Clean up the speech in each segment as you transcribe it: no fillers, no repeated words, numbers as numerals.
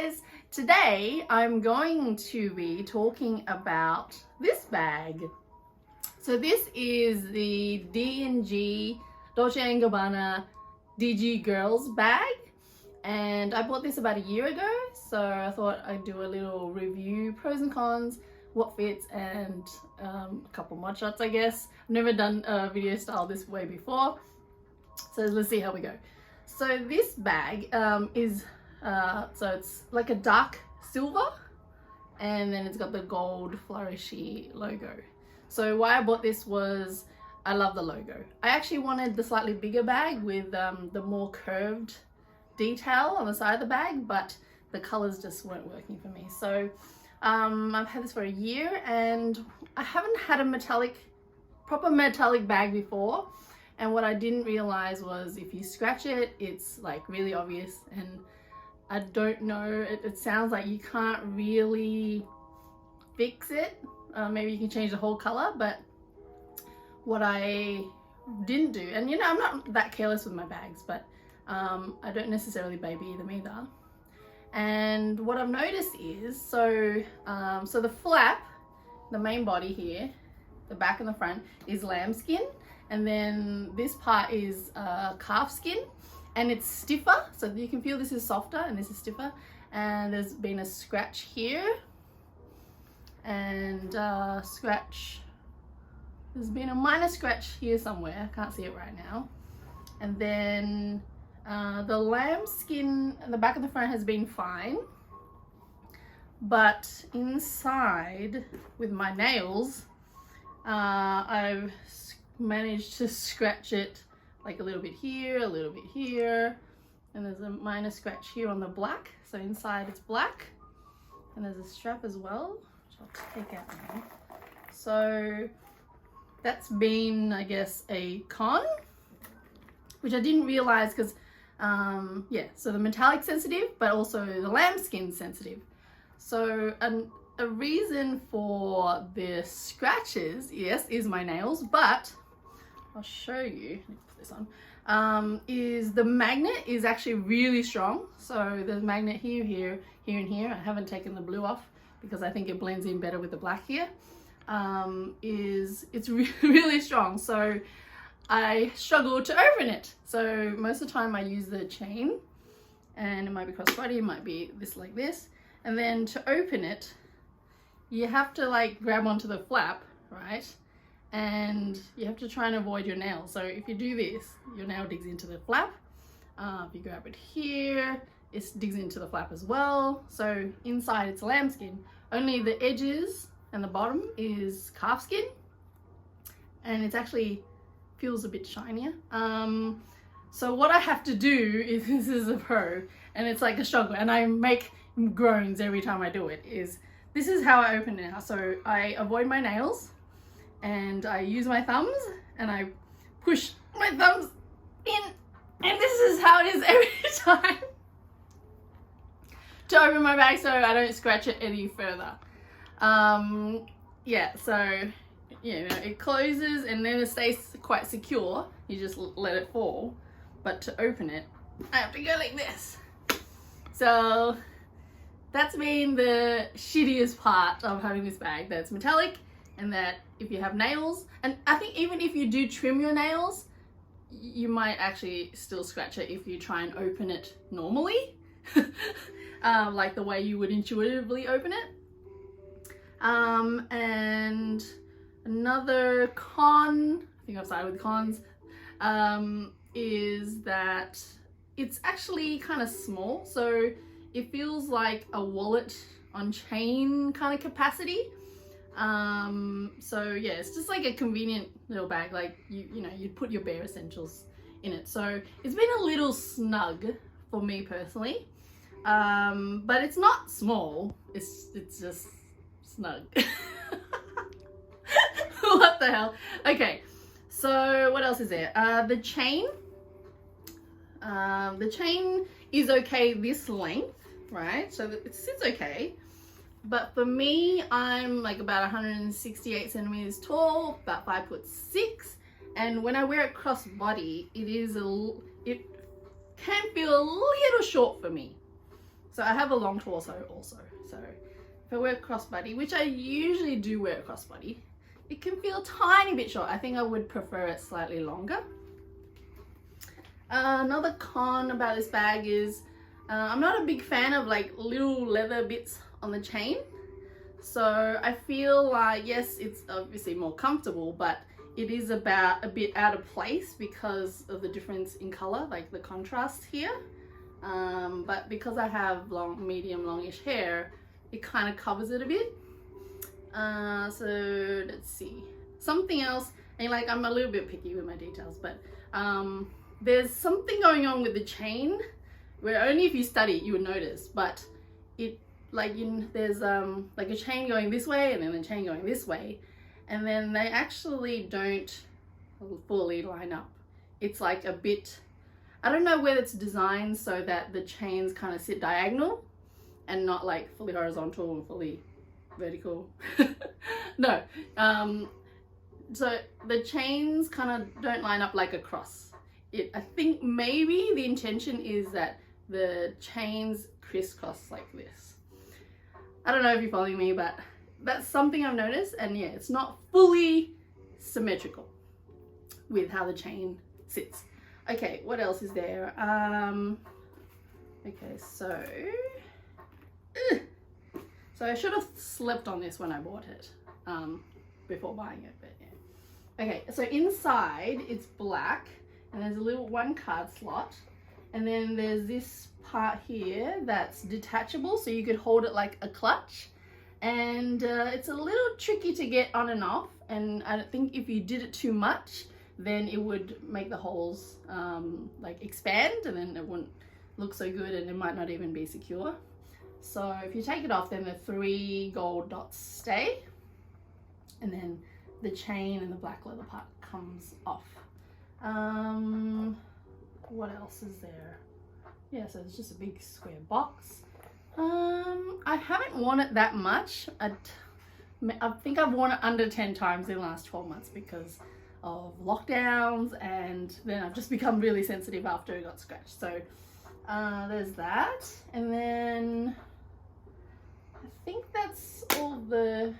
guys, today I'm going to be talking about this bag. So this is the Dolce Gabbana DG Girls bag, and I bought this about a year ago, so I thought I'd do a little review, pros and cons, what fits, and a couple mod shots, I guess. I've never done a video style this way before, so let's see how we go. So this bag is so it's like a dark silver, and then it's got the gold flourishy logo. So why I bought this was I love the logo. I actually wanted the slightly bigger bag with the more curved detail on the side of the bag, but the colors just weren't working for me. So I've had this for a year, and I haven't had a proper metallic bag before. And what I didn't realize was if you scratch it, it's like really obvious, and I don't know, it sounds like you can't really fix it. Maybe you can change the whole color, but what I didn't do, and you know, I'm not that careless with my bags, but I don't necessarily baby them either. And what I've noticed is, so the flap, the main body here, the back and the front is lambskin, and then this part is calf skin, and it's stiffer, so you can feel this is softer and this is stiffer. And there's been a scratch here, and there's been a minor scratch here somewhere, I can't see it right now. And then the lambskin and the back and the front has been fine, but inside with my nails I've managed to scratch it like a little bit here, a little bit here, and there's a minor scratch here on the black. So inside it's black, and there's a strap as well, which I'll take out now. So that's been, I guess, a con, which I didn't realize because yeah, so the metallic sensitive, but also the lambskin sensitive. So a reason for the scratches, yes, is my nails, but I'll show you, let me put this on, is the magnet is actually really strong. So the magnet here, here, here, and here, I haven't taken the blue off because I think it blends in better with the black here, it's really strong. So I struggle to open it. So most of the time I use the chain, and it might be crossbody, it might be this like this. And then to open it, you have to like grab onto the flap, right? And you have to try and avoid your nail. So if you do this, your nail digs into the flap. If you grab it here, it digs into the flap as well. So inside it's lambskin, only the edges and the bottom is calf skin, and it's actually feels a bit shinier. So what I have to do is, this is a pro, and it's like a struggle, and I make groans every time I do it, this is how I open it now. So I avoid my nails, and I use my thumbs, and I push my thumbs in, and this is how it is every time to open my bag, so I don't scratch it any further. Yeah, so you know, it closes and then it stays quite secure. You just let it fall, but to open it, I have to go like this. So that's been the shittiest part of having this bag, that it's metallic, and that if you have nails, and I think even if you do trim your nails, you might actually still scratch it if you try and open it normally, like the way you would intuitively open it. And another con, I think I've started with cons, is that it's actually kind of small. So it feels like a wallet on chain kind of capacity. So yeah, it's just like a convenient little bag, like you know, you'd put your bare essentials in it. So it's been a little snug for me personally, but it's not small, it's just snug. What the hell? Okay, so what else is there? The chain is okay this length, right? So it sits okay, but for me, I'm like about 168 centimeters tall, about 5'6", and when I wear it cross body, it can feel a little short for me. So I have a long torso also. So if I wear a crossbody, which I usually do wear a crossbody, it can feel a tiny bit short. I think I would prefer it slightly longer. Another con about this bag is I'm not a big fan of like little leather bits on the chain. So I feel like, yes, it's obviously more comfortable, but it is about a bit out of place because of the difference in color, like the contrast here. But because I have medium longish hair, it kind of covers it a bit. So let's see, something else, and like I'm a little bit picky with my details, but there's something going on with the chain where only if you study it you would notice, but it like there's like a chain going this way and then a chain going this way, and then they actually don't fully line up. It's like a bit, I don't know whether it's designed so that the chains kind of sit diagonal and not like fully horizontal and fully vertical. No, so the chains kind of don't line up like a cross. I think maybe the intention is that the chains crisscross like this. I don't know if you're following me, but that's something I've noticed, and yeah, it's not fully symmetrical with how the chain sits. Okay, what else is there? Okay, so I should have slept on this when I bought it before buying it, but yeah. Okay, so inside it's black and there's a little 1 card slot, and then there's this part here that's detachable, so you could hold it like a clutch, and it's a little tricky to get on and off, and I don't think if you did it too much then it would make the holes like expand, and then it wouldn't look so good and it might not even be secure. So if you take it off, then the 3 gold dots stay, and then the chain and the black leather part comes off. What else is there? Yeah, so it's just a big square box. I haven't worn it that much. I think I've worn it under 10 times in the last 12 months because of lockdowns, and then I've just become really sensitive after it got scratched. So there's that, and then I think that's all the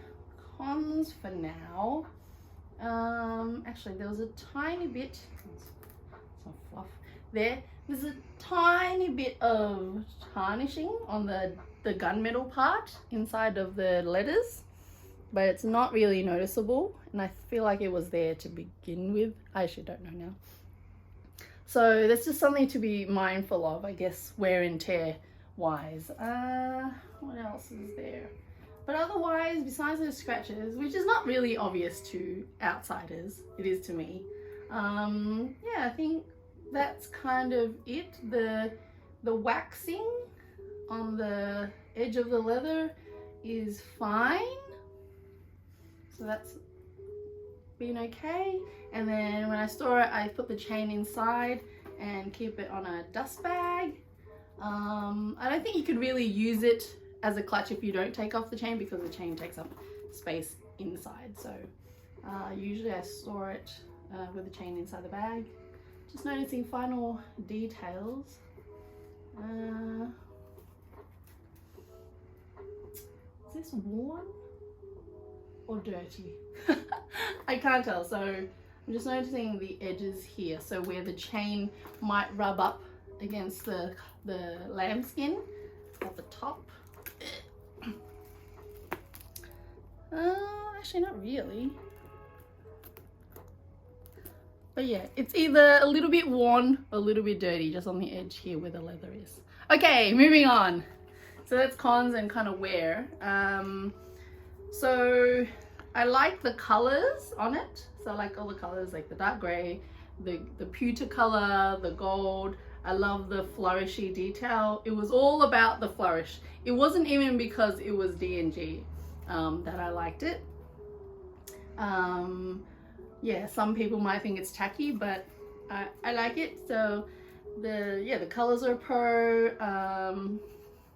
cons for now. Actually, there was a tiny bit, some fluff there. There's a tiny bit of tarnishing on the gunmetal part inside of the letters, but it's not really noticeable, and I feel like it was there to begin with. I actually don't know now. So that's just something to be mindful of, I guess, wear and tear wise. What else is there? But otherwise, besides those scratches, which is not really obvious to outsiders, it is to me. Yeah, I think that's kind of it. The waxing on the edge of the leather is fine, so that's been okay. And then when I store it, I put the chain inside and keep it on a dust bag. I don't think you could really use it as a clutch if you don't take off the chain, because the chain takes up space inside. So usually I store it with the chain inside the bag. Just noticing final details. Is this worn or dirty? I can't tell. So I'm just noticing the edges here, so where the chain might rub up against the lambskin at the top. Actually not really, but yeah, it's either a little bit worn or a little bit dirty just on the edge here where the leather is. Okay, moving on. So that's cons and kind of wear. So I like the colors on it. So I like all the colors, like the dark gray, the pewter color, the gold. I love the flourishy detail. It was all about the flourish. It wasn't even because it was DG that I liked it. Yeah, some people might think it's tacky, but I like it. So the colors are a pro.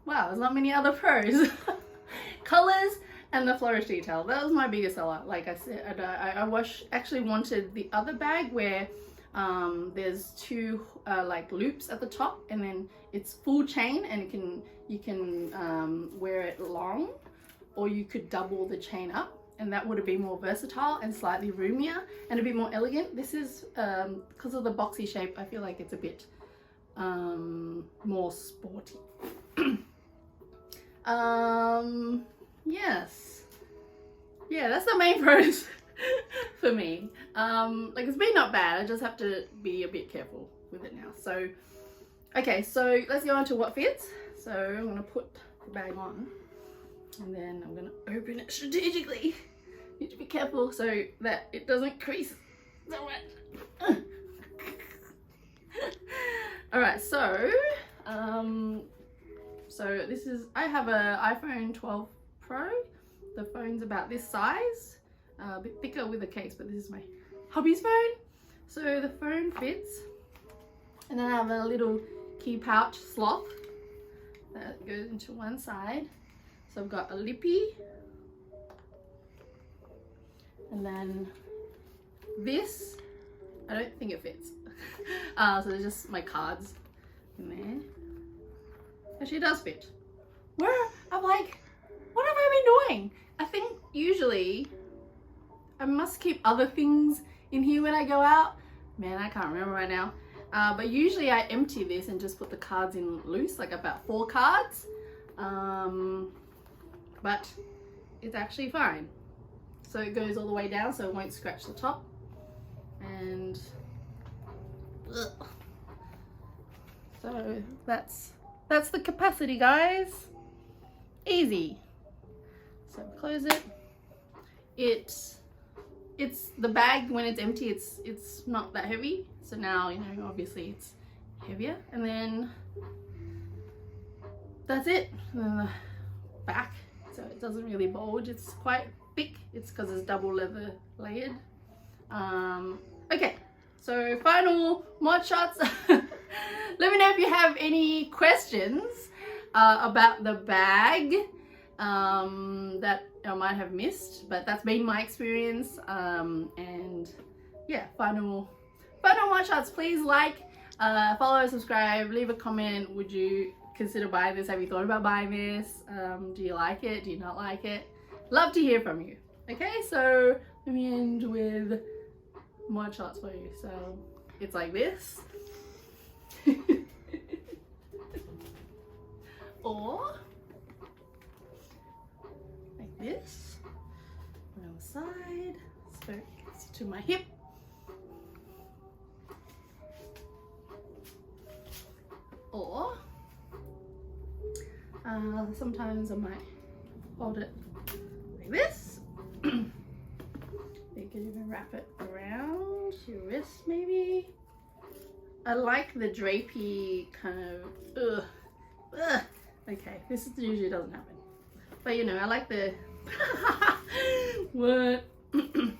Wow, there's not many other pros. Colors and the flourish detail, that was my biggest seller. Like I said, I actually wanted the other bag where there's two like loops at the top, and then it's full chain, and you can wear it long, or you could double the chain up, and that would be more versatile and slightly roomier and a bit more elegant. This is because of the boxy shape, I feel like it's a bit more sporty. Yes, yeah, that's the main pros for me. Like, it's been not bad, I just have to be a bit careful with it now. So okay, so let's go on to what fits. So I'm gonna put the bag on, and then I'm gonna open it strategically. Need to be careful so that it doesn't crease so much. All right, so this is, I have a iPhone 12 Pro. The phone's about this size, a bit thicker with the case, but this is my hubby's phone. So the phone fits, and then I have a little key pouch slot that goes into one side. So I've got a lippy, and then this, I don't think it fits. So there's just my cards in there. Actually, it does fit. Where I'm like, what have I been doing? I think usually I must keep other things in here when I go out. Man, I can't remember right now. But usually I empty this and just put the cards in loose, like about 4 cards. But it's actually fine. So it goes all the way down, so it won't scratch the top. And so that's the capacity, guys. Easy. So close it. It's the bag, when it's empty, it's not that heavy. So now, you know, obviously it's heavier. And then that's it. And then the back, so it doesn't really bulge. It's quite thick. It's because it's double leather layered. Okay, so final mod shots. Let me know if you have any questions about the bag that I might have missed, but that's been my experience. And yeah, final mod shots. Please like, follow, subscribe, leave a comment. Would you consider buying this? Have you thought about buying this? Do you like it? Do you not like it? Love to hear from you. Okay, so let me end with mod shots for you. So it's like this. Or like this, on the side, so it gets to my hip. Or sometimes I might hold it like this. You can even wrap it around your wrist maybe. I like the drapey kind of, okay, this usually doesn't happen. But you know, I like the, what? I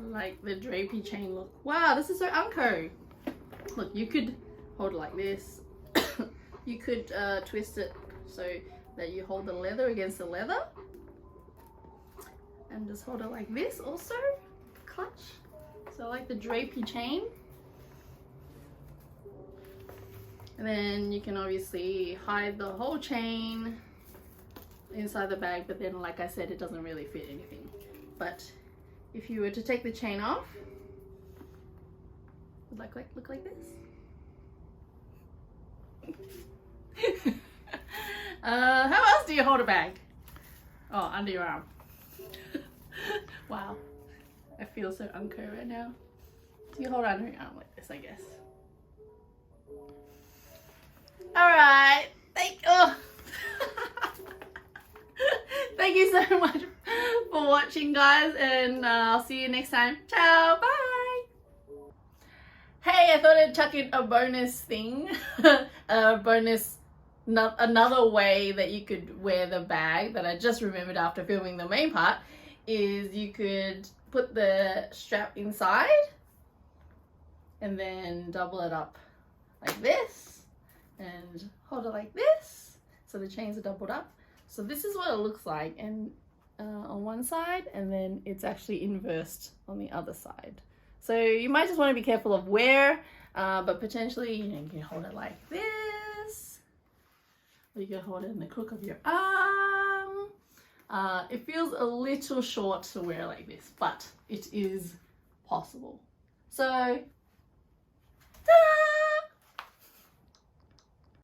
like the drapey chain look. Wow, this is so unco. Look, you could hold it like this. You could twist it so that you hold the leather against the leather. And just hold it like this also, clutch. So I like the drapey chain. And then you can obviously hide the whole chain inside the bag, but then like I said, it doesn't really fit anything. But if you were to take the chain off, it would look like this. How else do you hold a bag? Oh, under your arm. Wow, I feel so unco right now. So you hold under your arm like this, I guess. All right, thank you so much for watching, guys, and I'll see you next time. Ciao, bye. Hey, I thought I'd chuck in a bonus thing, another way that you could wear the bag that I just remembered after filming the main part is you could put the strap inside and then double it up like this and hold it like this so the chains are doubled up. So this is what it looks like, and on one side, and then it's actually inversed on the other side. So you might just want to be careful of where, but potentially, you know, you can hold it like this, or you can hold it in the crook of your arm. It feels a little short to wear like this, but it is possible. So